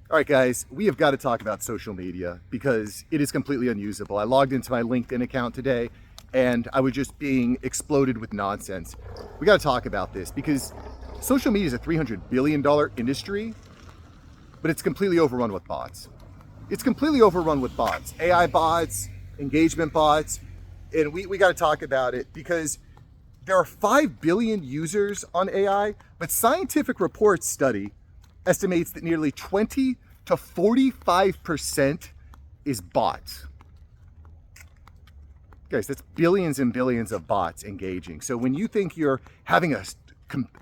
All right, guys, we have got to talk about social media because it is completely unusable. I logged into my LinkedIn account today and I was just being exploded with nonsense. We got to talk about this because social media is a $300 billion industry, but it's completely overrun with bots. It's completely overrun with bots, AI bots, engagement bots, and we got to talk about it because there are 5 billion users on AI, but Scientific Reports study estimates that nearly 20 to 45% is bots. Guys, that's billions and billions of bots engaging. So when you think you're having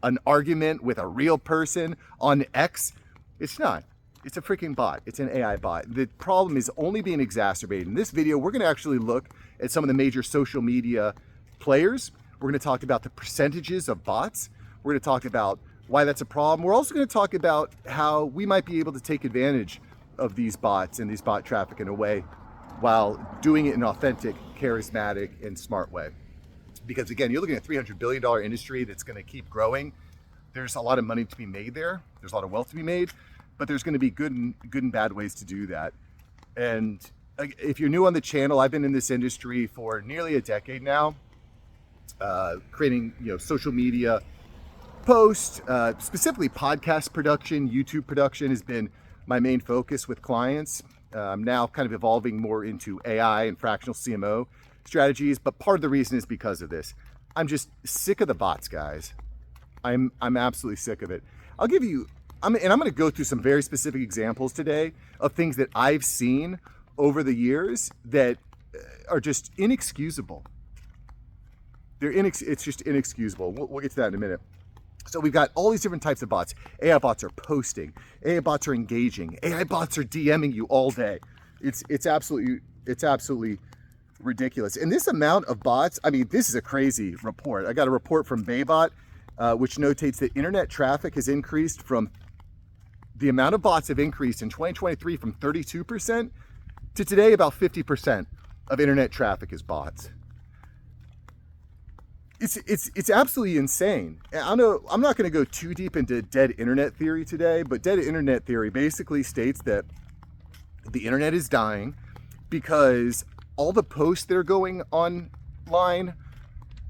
an argument with a real person on X, it's not. It's a freaking bot. It's an AI bot. The problem is only being exacerbated. In this video, we're going to actually look at some of the major social media players. We're going to talk about the percentages of bots. We're going to talk about why that's a problem. We're also going to talk about how we might be able to take advantage of these bots and these bot traffic in a way while doing it in an authentic, charismatic, and smart way. Because again, you're looking at a $300 billion industry that's going to keep growing. There's a lot of money to be made there. There's a lot of wealth to be made, but there's going to be good and bad ways to do that. And if you're new on the channel, I've been in this industry for nearly a decade now, creating social media posts, specifically podcast production, YouTube production has been my main focus with clients. I'm now kind of evolving more into AI and fractional CMO strategies, but part of the reason is because of this. I'm just sick of the bots, guys. I'm absolutely sick of it. I'm going to go through some very specific examples today of things that I've seen over the years that are just inexcusable. It's just inexcusable. We'll get to that in a minute. So we've got all these different types of bots. AI bots are posting. AI bots are engaging. AI bots are DMing you all day. It's absolutely ridiculous. And this amount of bots, I mean, this is a crazy report. I got a report from Baybot, which notates that internet traffic has increased from the amount of bots have increased in 2023 from 32% to today about 50% of internet traffic is bots. It's absolutely insane. I'm not going to go too deep into dead internet theory today, but dead internet theory basically states that the internet is dying because all the posts that are going online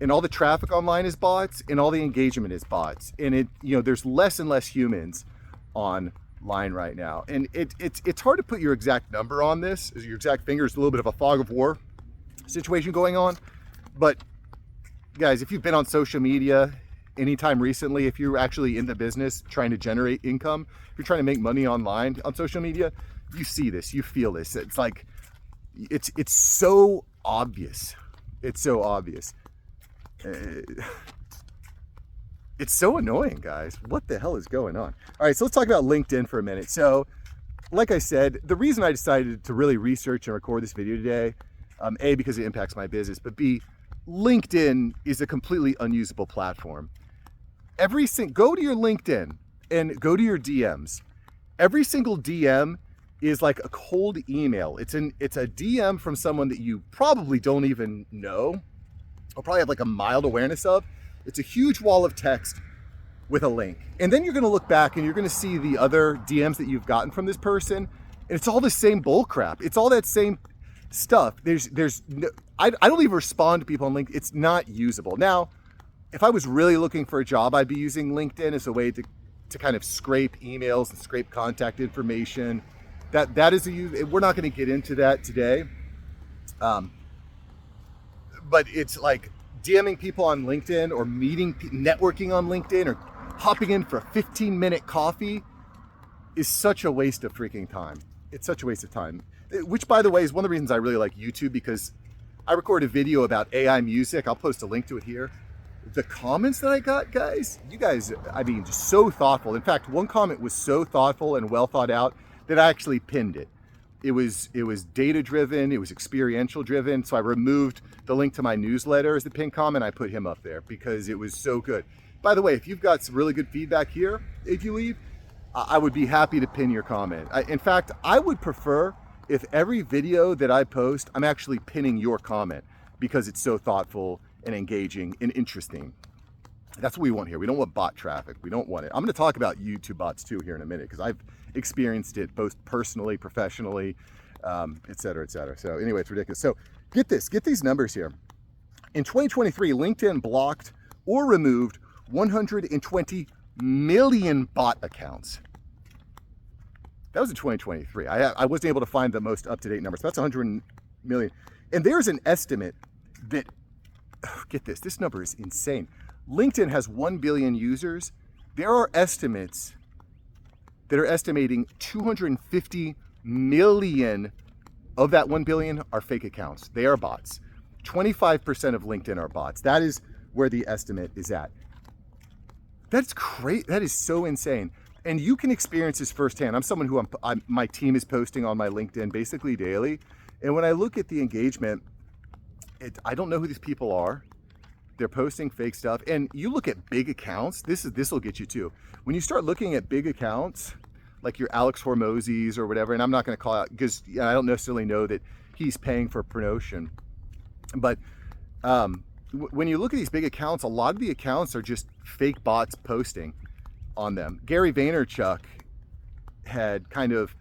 and all the traffic online is bots and all the engagement is bots. And there's less and less humans online right now. And it's hard to put your exact number on this, your exact finger. It's a little bit of a fog of war situation going on, but guys, if you've been on social media anytime recently, if you're actually in the business trying to generate income, if you're trying to make money online on social media, you see this, you feel this. It's like, it's so obvious. It's so obvious. It's so annoying, guys. What the hell is going on? All right, so let's talk about LinkedIn for a minute. So, like I said, the reason I decided to really research and record this video today, A, because it impacts my business, but B, LinkedIn is a completely unusable platform. Go to your LinkedIn and go to your DMs. Every single DM is like a cold email. It's a DM from someone that you probably don't even know or probably have like a mild awareness of. It's a huge wall of text with a link. And then you're going to look back and you're going to see the other DMs that you've gotten from this person. And it's all the same bull crap. It's all that same stuff. I don't even respond to people on LinkedIn. It's not usable. Now, if I was really looking for a job, I'd be using LinkedIn as a way to kind of scrape emails and scrape contact information. That is we're not going to get into that today. But it's like DMing people on LinkedIn or networking on LinkedIn or hopping in for a 15-minute coffee is such a waste of freaking time. It's such a waste of time. Which, by the way, is one of the reasons I really like YouTube, because I recorded a video about AI music. I'll post a link to it here. The comments that I got, guys, just so thoughtful. In fact, one comment was so thoughtful and well thought out that I actually pinned it. It was data driven, it was experiential driven. So I removed the link to my newsletter as the pinned comment. I put him up there because it was so good. By the way, if you've got some really good feedback here, if you leave, I would be happy to pin your comment. In fact, I would prefer if every video that I post, I'm actually pinning your comment because it's so thoughtful and engaging and interesting. That's what we want here. We don't want bot traffic. We don't want it. I'm going to talk about YouTube bots too here in a minute because I've experienced it both personally, professionally, et cetera, et cetera. So anyway, it's ridiculous. So get these numbers here. In 2023, LinkedIn blocked or removed 120 million bot accounts. That was in 2023. I wasn't able to find the most up-to-date numbers. That's 100 million. And there's an estimate that, get this number is insane. LinkedIn has 1 billion users. There are estimates that are estimating 250 million of that 1 billion are fake accounts. They are bots. 25% of LinkedIn are bots. That is where the estimate is at. That's great. That is so insane. And you can experience this firsthand. I'm someone who my team is posting on my LinkedIn basically daily. And when I look at the engagement, I don't know who these people are. They're posting fake stuff. And you look at big accounts, this will get you too. When you start looking at big accounts, like your Alex Hormozzi's or whatever, and I'm not going to call out because I don't necessarily know that he's paying for promotion. But when you look at these big accounts, a lot of the accounts are just fake bots posting on them. Gary Vaynerchuk had kind of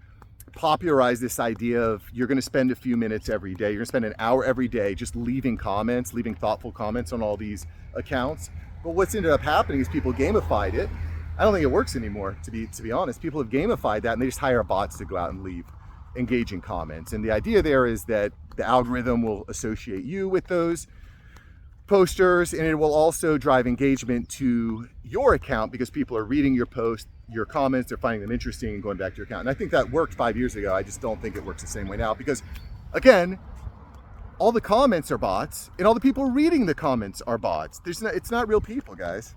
popularized this idea of you're going to spend a few minutes every day. You're going to spend an hour every day just leaving comments, leaving thoughtful comments on all these accounts. But what's ended up happening is people gamified it. I don't think it works anymore, to be honest. People have gamified that and they just hire bots to go out and leave engaging comments. And the idea there is that the algorithm will associate you with those posters, and it will also drive engagement to your account because people are reading your post, your comments, they're finding them interesting and going back to your account. And I think that worked 5 years ago. I just don't think it works the same way now because, again, all the comments are bots and all the people reading the comments are bots. It's not real people, guys.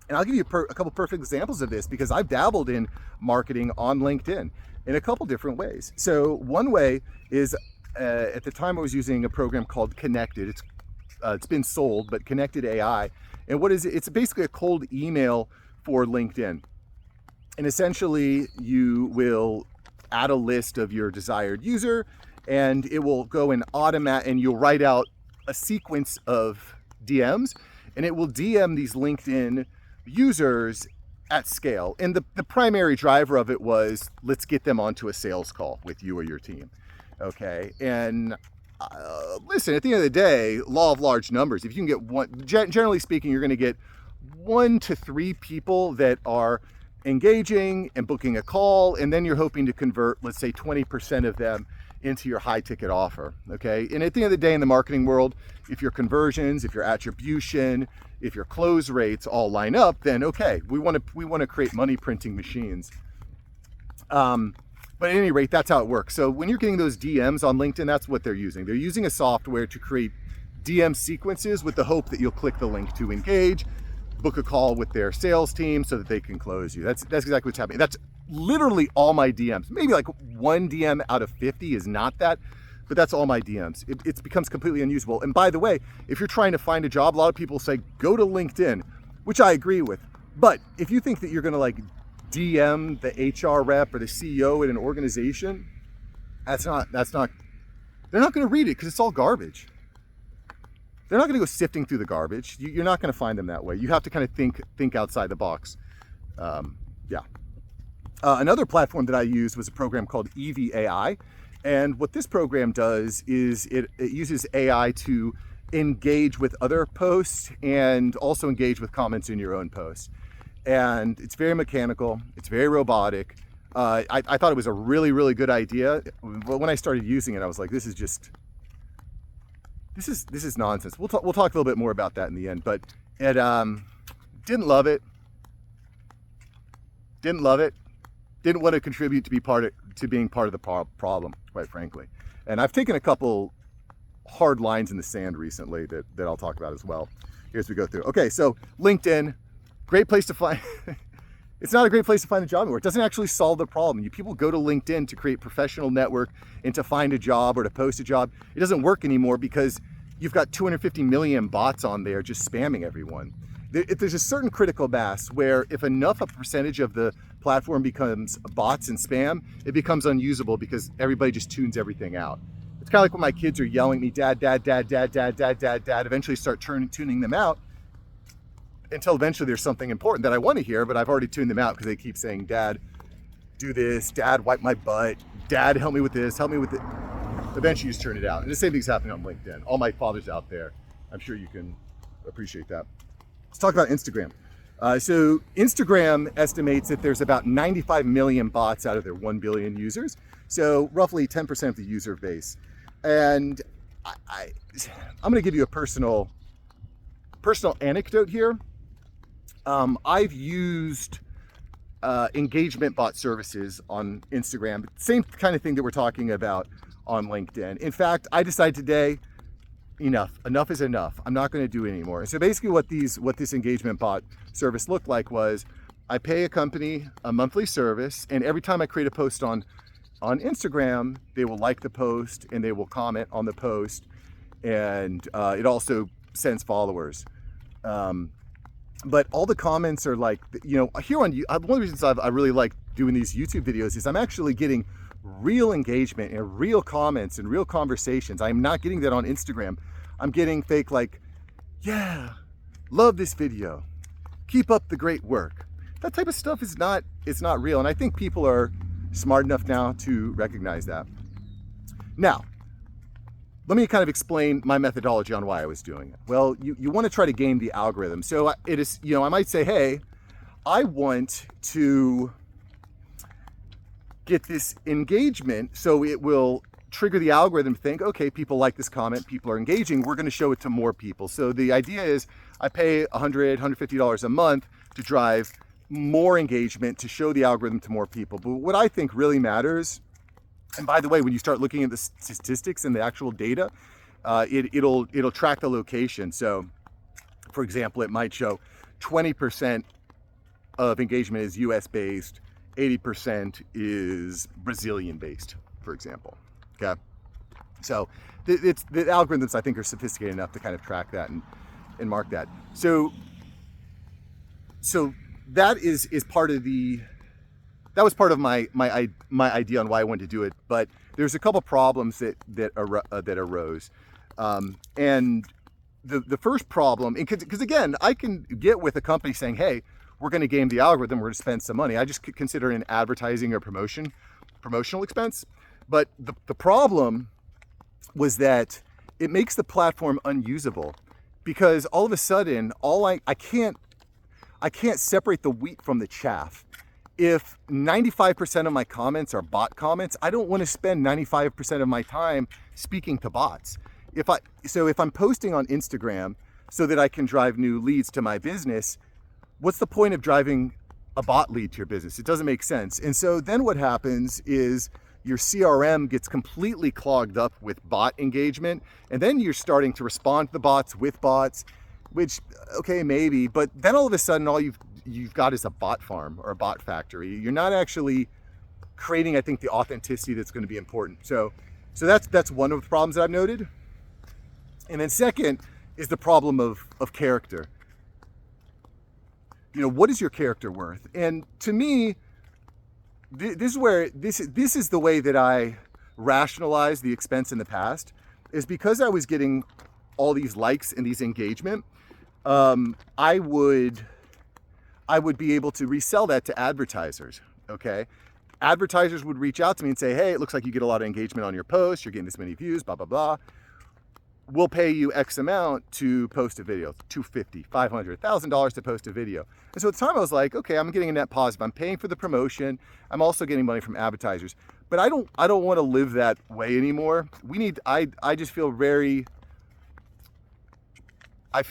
And I'll give you a couple perfect examples of this because I've dabbled in marketing on LinkedIn in a couple different ways. So one way is at the time I was using a program called Connected. It's been sold, but Connected AI. And what is it? It's basically a cold email for LinkedIn. And essentially you will add a list of your desired user and it will go and and you'll write out a sequence of DMs and it will DM these LinkedIn users at scale. And the primary driver of it was, let's get them onto a sales call with you or your team. Okay. And listen, at the end of the day, law of large numbers, if you can get one, generally speaking, you're going to get 1 to 3 people that are engaging and booking a call. And then you're hoping to convert, let's say 20% of them into your high ticket offer. Okay. And at the end of the day in the marketing world, if your conversions, if your attribution, if your close rates all line up, then okay, we want to create money printing machines. But at any rate, that's how it works. So when you're getting those DMs on LinkedIn, that's what they're using. They're using a software to create DM sequences with the hope that you'll click the link to engage, book a call with their sales team so that they can close you. That's exactly what's happening. That's literally all my DMs. Maybe like 1 DM out of 50 is not that, but that's all my DMs. It becomes completely unusable. And by the way, if you're trying to find a job, a lot of people say, go to LinkedIn, which I agree with. But if you think that you're gonna like DM the HR rep or the CEO at an organization, they're not going to read it because it's all garbage. They're not going to go sifting through the garbage. You're not going to find them that way. You have to kind of think outside the box. Another platform that I used was a program called EVAI. And what this program does is it uses AI to engage with other posts and also engage with comments in your own posts. And it's very mechanical, it's very robotic. I thought it was a really, really good idea. But when I started using it, I was like, this is nonsense. We'll talk a little bit more about that in the end, but it didn't love it. Didn't want to contribute to being part of the problem, quite frankly. And I've taken a couple hard lines in the sand recently that I'll talk about as well here as we go through. Okay, so LinkedIn, great place to find. It's not a great place to find a job anymore. It doesn't actually solve the problem. People go to LinkedIn to create professional network and to find a job or to post a job. It doesn't work anymore because you've got 250 million bots on there just spamming everyone. There's a certain critical mass where if enough a percentage of the platform becomes bots and spam, it becomes unusable because everybody just tunes everything out. It's kind of like when my kids are yelling at me, dad, dad, dad, dad, dad, dad, dad, dad, eventually start tuning them out until eventually there's something important that I want to hear, but I've already tuned them out because they keep saying dad. do this, Dad, wipe my butt, Dad, help me with this, help me with it. Eventually you just turn it out. And the same thing's happening on LinkedIn. All my fathers out there, I'm sure you can appreciate that. Let's talk about Instagram. So Instagram estimates that there's about 95 million bots out of their 1 billion users. So roughly 10% of the user base. And I'm gonna give you a personal anecdote here. I've used engagement bot services on Instagram, same kind of thing that we're talking about on LinkedIn. In fact, I decided today, enough is enough. I'm not going to do it anymore. And so basically what this engagement bot service looked like was I pay a company a monthly service, and every time I create a post on Instagram, they will like the post and they will comment on the post, and it also sends followers. But all the comments are like, here on one of the reasons I really like doing these YouTube videos is I'm actually getting real engagement and real comments and real conversations. I'm not getting that on Instagram. I'm getting fake like, yeah, love this video, keep up the great work. That type of stuff is not real. And I think people are smart enough now to recognize that. Now, let me kind of explain my methodology on why I was doing it. Well, you want to try to game the algorithm. So it is, I might say, hey, I want to get this engagement, so it will trigger the algorithm to think, okay, people like this comment, people are engaging, we're going to show it to more people. So the idea is I pay $100, $150 a month to drive more engagement, to show the algorithm to more people. But what I think really matters, and by the way, when you start looking at the statistics and the actual data, it'll track the location. So for example, it might show 20% of engagement is US based, 80% is Brazilian based, for example. Okay. So the algorithms, I think, are sophisticated enough to kind of track that and mark that. So that is part of that was part of my idea on why I wanted to do it. But there's a couple problems that arose. And the first problem, because again, I can get with a company saying, hey, we're going to game the algorithm, we're going to spend some money. I just consider it an advertising or promotional expense. But the problem was that it makes the platform unusable, because all of a sudden, I can't separate the wheat from the chaff. If 95% of my comments are bot comments, I don't want to spend 95% of my time speaking to bots. If I'm posting on Instagram so that I can drive new leads to my business, what's the point of driving a bot lead to your business? It doesn't make sense. And so then what happens is your CRM gets completely clogged up with bot engagement, and then you're starting to respond to the bots with bots, which, okay, maybe, but then all of a sudden all you've got is a bot farm or a bot factory. You're not actually creating, I think, the authenticity that's going to be important. So that's one of the problems that I've noted. And then second is the problem of character. What is your character worth? And to me, this is the way that I rationalize the expense in the past, is because I was getting all these likes and these engagement. I would be able to resell that to advertisers. Okay, advertisers would reach out to me and say, hey, it looks like you get a lot of engagement on your post, you're getting this many views, blah blah blah. We'll pay you X amount to post a video, $250, $500, $1,000 to post a video. And so at the time I was like, okay, I'm getting a net positive. I'm paying for the promotion. I'm also getting money from advertisers. But I don't want to live that way anymore. I just feel very, by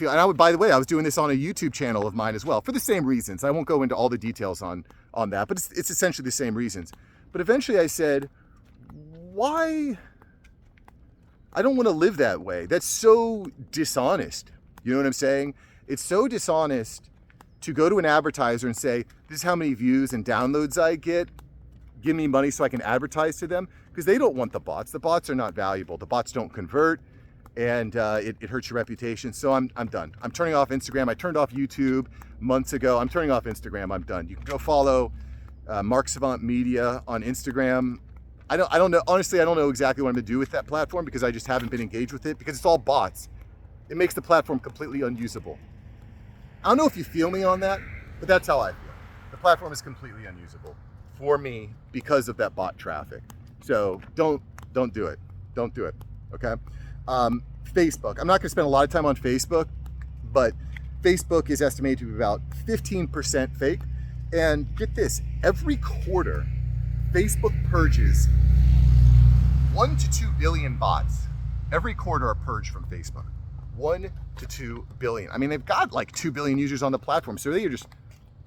the way, I was doing this on a YouTube channel of mine as well for the same reasons. I won't go into all the details on that, but it's essentially the same reasons. But eventually I said, why? I don't want to live that way. That's so dishonest. You know what I'm saying? It's so dishonest to go to an advertiser and say, this is how many views and downloads I get. Give me money so I can advertise to them, because they don't want the bots. The bots are not valuable. The bots don't convert, and it hurts your reputation. So I'm done. I'm turning off Instagram. I turned off YouTube months ago. I'm turning off Instagram. I'm done. You can go follow Mark Savant Media on Instagram. I don't know. Honestly, I don't know exactly what I'm gonna do with that platform, because I just haven't been engaged with it, because it's all bots. It makes the platform completely unusable. I don't know if you feel me on that, but that's how I feel. The platform is completely unusable. for me because of that bot traffic. So don't do it. Don't do it. Okay. Facebook. I'm not going to spend a lot of time on Facebook, but Facebook is estimated to be about 15% fake. And get this, every quarter, Facebook purges 1 to 2 billion bots. Every quarter are purged from Facebook. 1 to 2 billion. I mean, they've got like 2 billion users on the platform, so they are just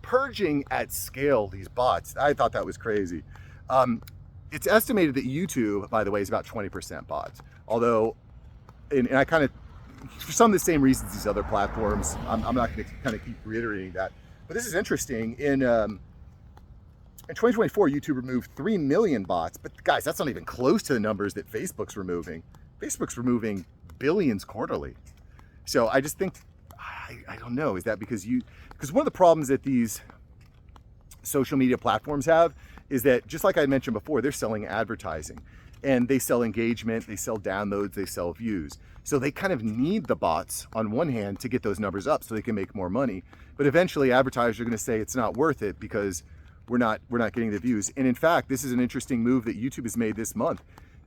purging at scale these bots. I thought that was crazy. It's estimated that YouTube, by the way, is about 20% bots. Although, and I kind of, for some of the same reasons these other platforms, I'm not going to kind of keep reiterating that. But this is interesting. In 2024, YouTube removed 3 million bots. But guys, that's not even close to the numbers that Facebook's removing. Facebook's removing billions quarterly. So I just think, I don't know, is that because one of the problems that these social media platforms have is that, just like I mentioned before, they're selling advertising. And they sell engagement, they sell downloads, they sell views. So they kind of need the bots on one hand to get those numbers up so they can make more money. But eventually advertisers are going to say it's not worth it because we're not getting the views. And in fact, this is an interesting move that YouTube has made this month.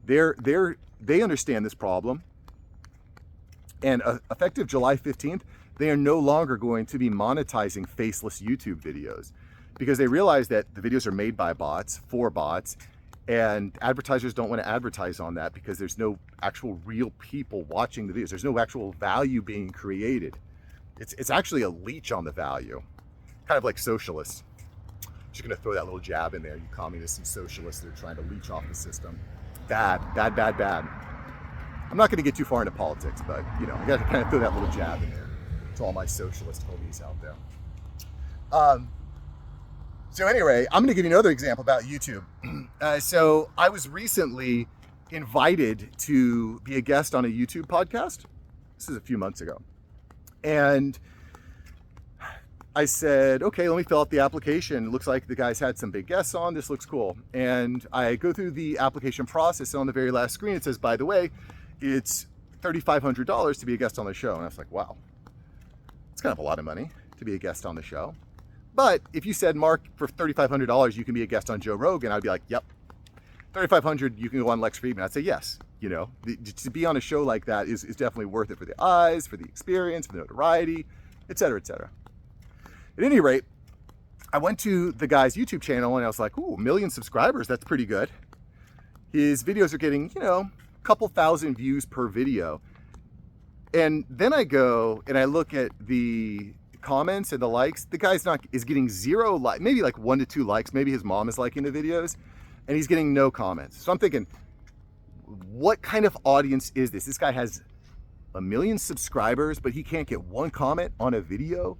They understand this problem. And effective July 15th, they are no longer going to be monetizing faceless YouTube videos because they realize that the videos are made by bots, for bots, and advertisers don't want to advertise on that because there's no actual real people watching the videos. There's no actual value being created. It's actually a leech on the value, kind of like socialists. Just gonna throw that little jab in there, you communists and socialists that are trying to leech off the system. Bad, bad, bad, bad. I'm not gonna get too far into politics, but you know, I gotta kind of throw that little jab in there to all my socialist homies out there. So anyway, I'm gonna give you another example about YouTube. So I was recently invited to be a guest on a YouTube podcast. This is a few months ago. And I said, okay, let me fill out the application. It looks like the guys had some big guests on. This looks cool. And I go through the application process. And on the very last screen, it says, by the way, it's $3,500 to be a guest on the show. And I was like, wow, it's kind of a lot of money to be a guest on the show. But if you said, Mark, for $3,500, you can be a guest on Joe Rogan, I'd be like, yep. $3,500, you can go on Lex Friedman. I'd say yes. You know, to be on a show like that is definitely worth it for the eyes, for the experience, for the notoriety, et cetera, et cetera. At any rate, I went to the guy's YouTube channel and I was like, ooh, 1 million subscribers, that's pretty good. His videos are getting, you know, a couple thousand views per video. And then I go and I look at the comments and the likes. The guy's is getting 0 likes, maybe like 1 to 2 likes. Maybe his mom is liking the videos and he's getting no comments. So I'm thinking, what kind of audience is this? This guy has 1 million subscribers, but he can't get 1 comment on a video.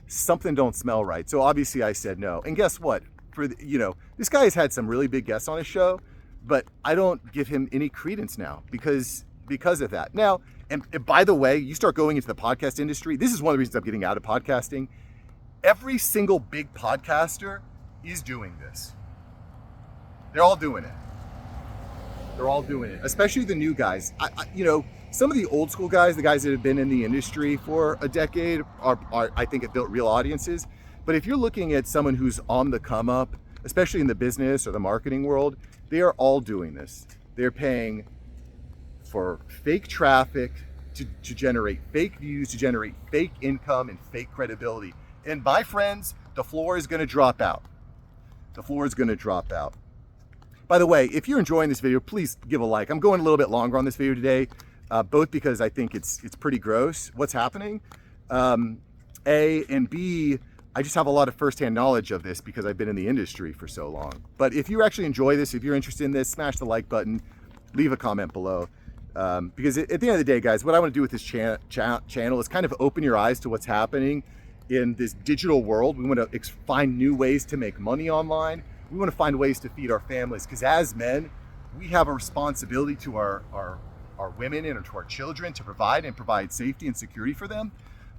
Something don't smell right. So obviously I said no. And guess what? This guy has had some really big guests on his show, but I don't give him any credence now because of that. Now, and by the way, you start going into the podcast industry. This is one of the reasons I'm getting out of podcasting. Every single big podcaster is doing this. They're all doing it. They're all doing it, especially the new guys. Some of the old school guys, the guys that have been in the industry for a decade, are I think have built real audiences. But if you're looking at someone who's on the come up, especially in the business or the marketing world, they are all doing this. They're paying for fake traffic to generate fake views, to generate fake income and fake credibility. And my friends, the floor is going to drop out. The floor is going to drop out. By the way, if you're enjoying this video, please give a like. I'm going a little bit longer on this video today, both because I think it's pretty gross what's happening. A, and B, I just have a lot of firsthand knowledge of this because I've been in the industry for so long. But if you actually enjoy this, if you're interested in this, smash the like button, leave a comment below. Because at the end of the day, guys, what I want to do with this channel is kind of open your eyes to what's happening in this digital world. We want to find new ways to make money online. We want to find ways to feed our families, because as men, we have a responsibility to our women and to our children to provide safety and security for them.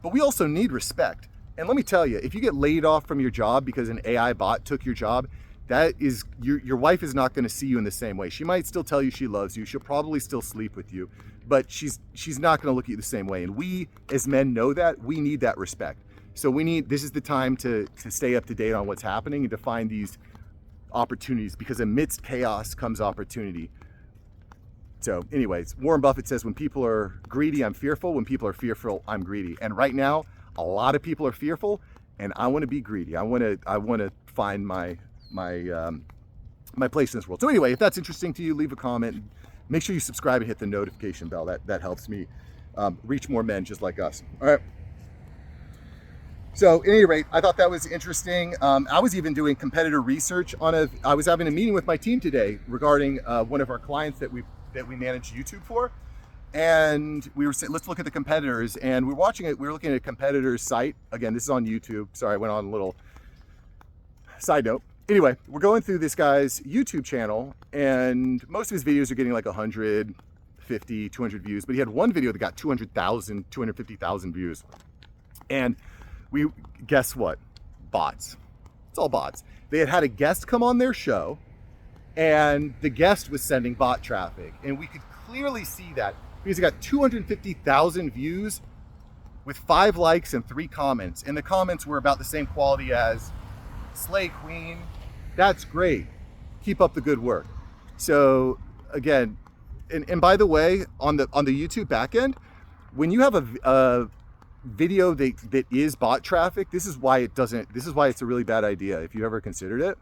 But we also need respect. And let me tell you, if you get laid off from your job because an AI bot took your job, that is, your wife is not going to see you in the same way. She might still tell you she loves you. She'll probably still sleep with you, but she's not going to look at you the same way. And we as men know that. We need that respect. So this is the time to stay up to date on what's happening and to find these opportunities, because amidst chaos comes opportunity. So anyways, Warren Buffett says, when people are greedy, I'm fearful. When people are fearful, I'm greedy. And right now, a lot of people are fearful, and I want to be greedy. I want to find my place in this world. So anyway, if that's interesting to you, leave a comment. Make sure you subscribe and hit the notification bell. That helps me reach more men just like us. All right. So at any rate, I thought that was interesting. I was even doing competitor research I was having a meeting with my team today regarding one of our clients that we manage YouTube for. And we were saying, let's look at the competitors, and we're looking at a competitor's site. Again, this is on YouTube. Sorry, I went on a little side note. Anyway, we're going through this guy's YouTube channel, and most of his videos are getting like 150, 200 views, but he had one video that got 200,000, 250,000 views. And guess what? Bots. It's all bots. They had a guest come on their show, and the guest was sending bot traffic, and we could clearly see that because he got 250,000 views with 5 likes and 3 comments, and the comments were about the same quality as "Slay Queen, that's great, keep up the good work." So again, and by the way, on the YouTube backend, when you have a video that is bot traffic, this is why it's a really bad idea, if you ever considered it,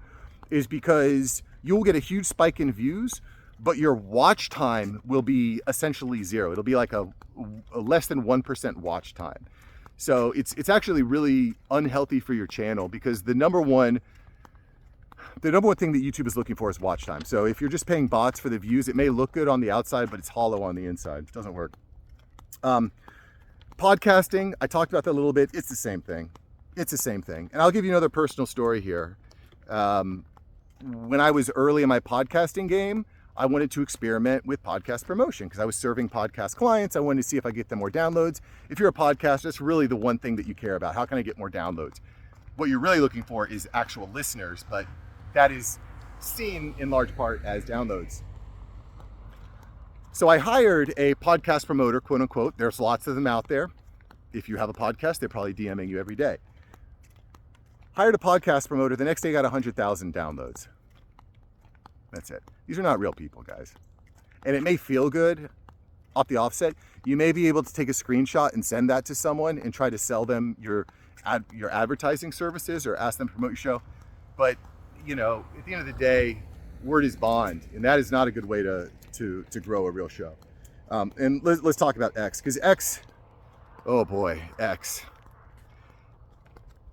is because you'll get a huge spike in views, but your watch time will be essentially 0. It'll be like a less than 1% watch time. So it's actually really unhealthy for your channel, because the number one thing that YouTube is looking for is watch time. So if you're just paying bots for the views, it may look good on the outside, but it's hollow on the inside. It doesn't work. Podcasting, I talked about that a little bit. It's the same thing. It's the same thing. And I'll give you another personal story here. When I was early in my podcasting game, I wanted to experiment with podcast promotion because I was serving podcast clients. I wanted to see if I get them more downloads. If you're a podcaster, that's really the one thing that you care about. How can I get more downloads? What you're really looking for is actual listeners, but that is seen in large part as downloads. So I hired a podcast promoter, quote unquote. There's lots of them out there. If you have a podcast, they're probably DMing you every day. Hired a podcast promoter. The next day got 100,000 downloads. That's it. These are not real people, guys. And it may feel good off the offset. You may be able to take a screenshot and send that to someone and try to sell them your advertising services or ask them to promote your show. But, you know, at the end of the day, word is bond. And that is not a good way to grow a real show. And let's talk about X, because X, oh boy, X.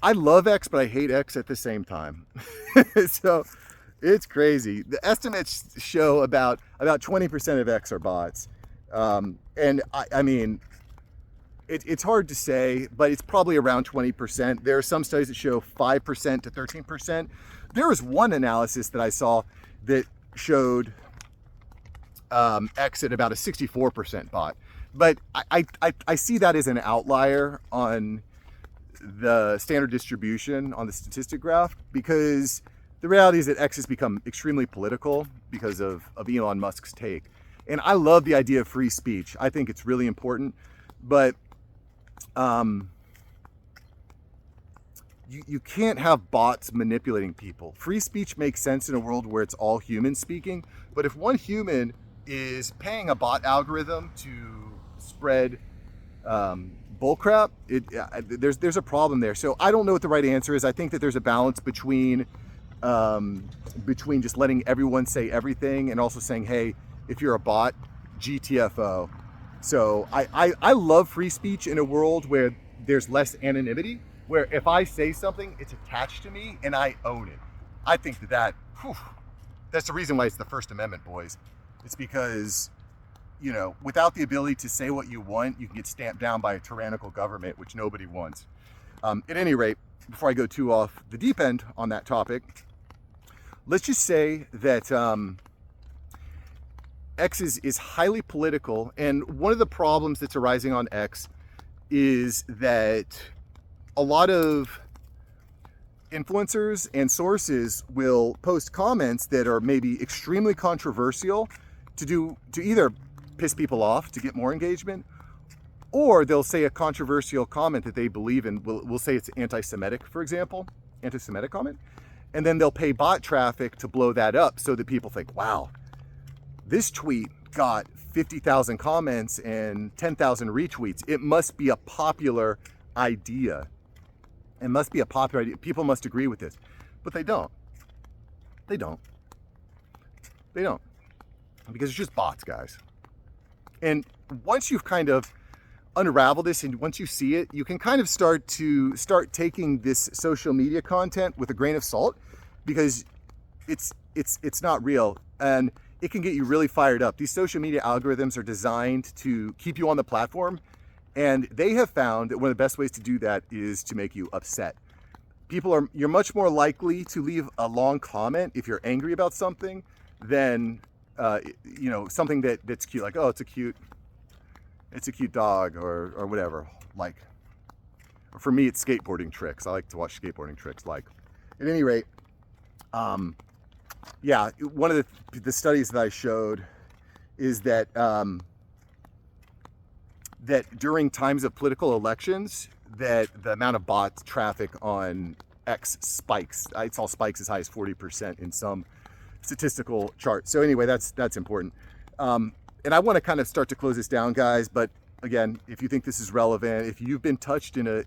I love X, but I hate X at the same time. So it's crazy. The estimates show about 20% of X are bots. And I mean, it's hard to say, but it's probably around 20%. There are some studies that show 5% to 13%. There was one analysis that I saw that showed X at about a 64% bot. But I see that as an outlier on the standard distribution on the statistic graph, because the reality is that X has become extremely political because of Elon Musk's take. And I love the idea of free speech. I think it's really important, but you can't have bots manipulating people. Free speech makes sense in a world where it's all humans speaking, but if one human is paying a bot algorithm to spread bullcrap, there's a problem there. So I don't know what the right answer is. I think that there's a balance between just letting everyone say everything and also saying, hey, if you're a bot, GTFO. So I love free speech in a world where there's less anonymity, where if I say something, it's attached to me and I own it. I think that's the reason why it's the First Amendment, boys. It's because, you know, without the ability to say what you want, you can get stamped down by a tyrannical government, which nobody wants. At any rate, before I go too off the deep end on that topic, let's just say that X is highly political, and one of the problems that's arising on X is that a lot of influencers and sources will post comments that are maybe extremely controversial to either piss people off to get more engagement, or they'll say a controversial comment that they believe in. We'll say it's anti-Semitic, for example, anti-Semitic comment, And then they'll pay bot traffic to blow that up so that people think, wow, this tweet got 50,000 comments and 10,000 retweets. It must be a popular idea. It must be a popular idea. People must agree with this. But they don't. They don't. They don't. Because it's just bots, guys. And once you've kind of unraveled this and once you see it, you can kind of start taking this social media content with a grain of salt, because it's not real and it can get you really fired up. These social media algorithms are designed to keep you on the platform, and they have found that one of the best ways to do that is to make you upset. You're much more likely to leave a long comment if you're angry about something than something that's cute, like, oh, it's a cute dog or whatever. Like, for me, it's skateboarding tricks. I like to watch skateboarding tricks. Like, at any rate, yeah, one of the studies that I showed is that that during times of political elections, that the amount of bot traffic on X spikes. I saw spikes as high as 40% in some statistical chart. So anyway, that's important. And I want to kind of start to close this down, guys. But again, if you think this is relevant, if you've been touched in a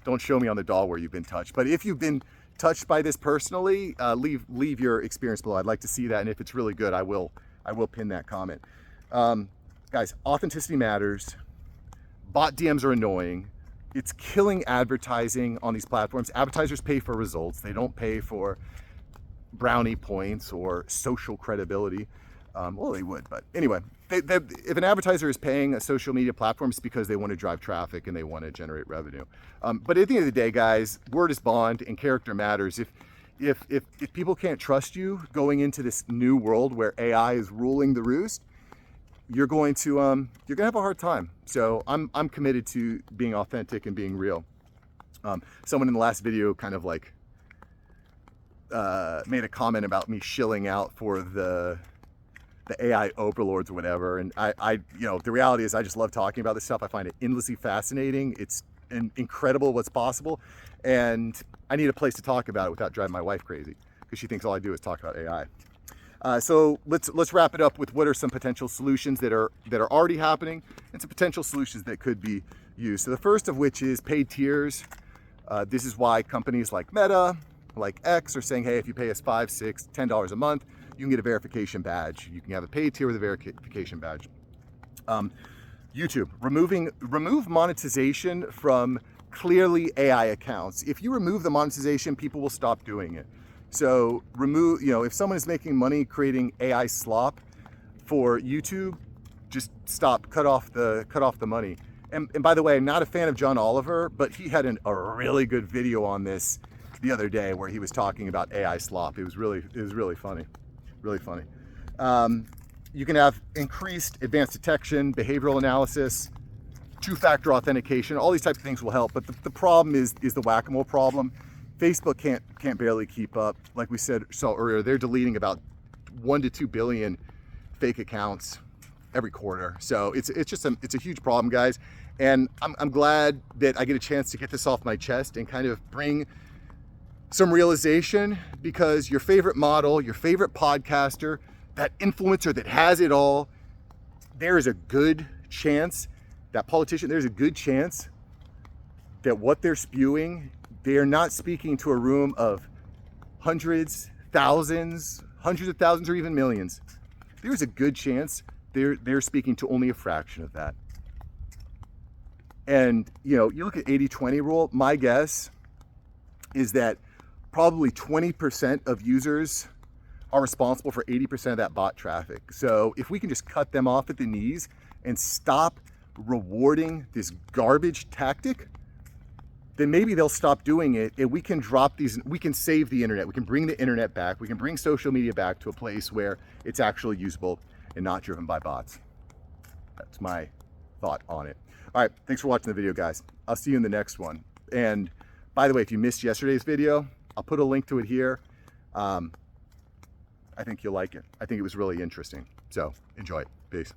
don't show me on the doll where you've been touched, but if you've been touched by this personally, leave your experience below. I'd like to see that, and if it's really good, I will pin that comment. Guys, authenticity matters. Bot DMs are annoying. It's killing advertising on these platforms. Advertisers pay for results. They don't pay for brownie points or social credibility. Well, they would, but anyway, if an advertiser is paying a social media platform, it's because they want to drive traffic and they want to generate revenue. But at the end of the day, guys, word is bond and character matters. If people can't trust you going into this new world where AI is ruling the roost, you're going to have a hard time. So I'm committed to being authentic and being real. Someone in the last video kind of like made a comment about me shilling out for the AI overlords or whatever. And I the reality is I just love talking about this stuff. I find it endlessly fascinating. It's incredible what's possible. And I need a place to talk about it without driving my wife crazy, because she thinks all I do is talk about AI. So let's wrap it up with what are some potential solutions that are already happening and some potential solutions that could be used. So the first of which is paid tiers. This is why companies like Meta, like X, are saying, hey, if you pay us $5, $6, $10 a month, you can get a verification badge. You can have a paid tier with a verification badge. YouTube, remove monetization from clearly AI accounts. If you remove the monetization, people will stop doing it. So remove, if someone is making money creating AI slop for YouTube, just stop, cut off the money. And by the way, I'm not a fan of John Oliver, but he had a really good video on this the other day where he was talking about AI slop. It was really funny, really funny. You can have increased advanced detection, behavioral analysis, two-factor authentication. All these types of things will help. But the problem is the whack-a-mole problem. Facebook can't barely keep up. Like we saw earlier, they're deleting about 1 to 2 billion fake accounts every quarter. So it's a huge problem, guys. And I'm glad that I get a chance to get this off my chest and kind of bring some realization, because your favorite model, your favorite podcaster, that influencer that has it all, there is a good chance, that politician, there's a good chance that what they're spewing, they are not speaking to a room of hundreds of thousands, or even millions. There's a good chance they're speaking to only a fraction of that. And you look at 80-20 rule, my guess is that probably 20% of users are responsible for 80% of that bot traffic. So if we can just cut them off at the knees and stop rewarding this garbage tactic, then maybe they'll stop doing it, and we can drop these, we can save the internet, we can bring the internet back, we can bring social media back to a place where it's actually usable and not driven by bots. That's my thought on it. All right, thanks for watching the video, guys. I'll see you in the next one. And by the way, if you missed yesterday's video, I'll put a link to it here. I think you'll like it. I think it was really interesting. So enjoy it. Peace.